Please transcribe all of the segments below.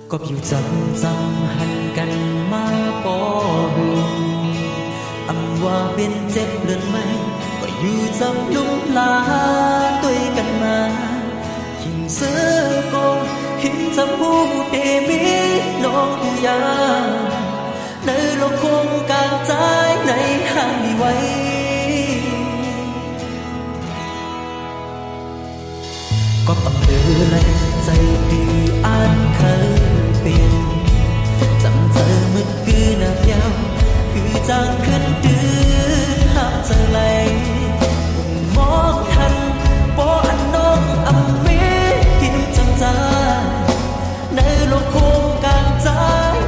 có biểu dâm dâm hànhกันมาบ่หึงอำว่าเป็นเจ็บเลือนไม่ก็อยู่จำลุ่มลาด้วยกันมายิ่งเสือก็หินจำหูเดมีน้องผู้ยาในโลกคงกางใจในห้างมีไว้ก็ต้องเดินเลยใจดีอ่านเคยเป็นจำเธอเมื่อคืนนับยาวคือจางขึ้นดื้อหักเธอเลยมองทันปออันน้องอำเมหิมจำใจในโลกคงกางใจ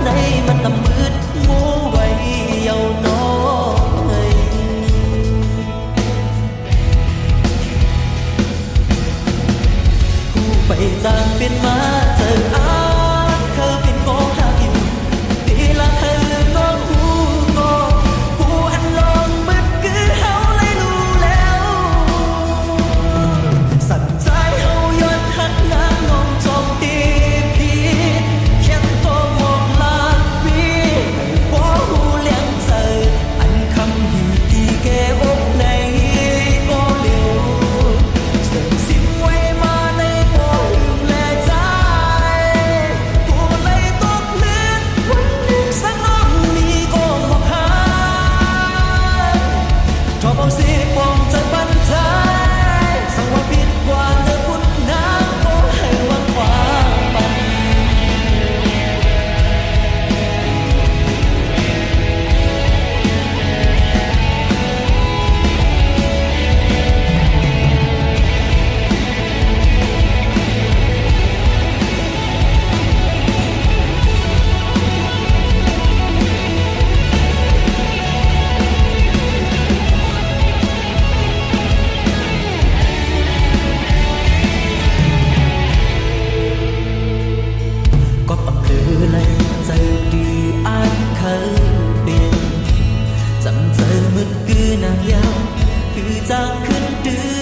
ในมันตำมืดมัวไว้เยาว์น้อยผู้ไปจางเป็นมาเจออาเธอเป็นโกหาอยู่ตีละเธอน้องหูก็ผู้อันลองมืดคือเฮาเลยรู้แล้วสั่นใจเฮาย้อนหักงานน้องจอมตีผิดเขียนตัวหมอกลาบีให้บ่หูเลี้ยงเจออันคำหิวตีแก่อกในก็เร็วเสิ่งสิ้นไว้มาในบ่ลืมแลใจผู้เลยตกเลือดวันหนึ่งสักน้องมีก็บ่หายชอบเอาสิปองใจบันทายสังว่าผิดกว่าเนื้อพุ่นน้ำก็ให้วางความปันก็ต้องเลือเลยใจดีอ่านเคยเป็นจำเธอเมื่อคืนนางยาวคือจางขึ้นดื้อ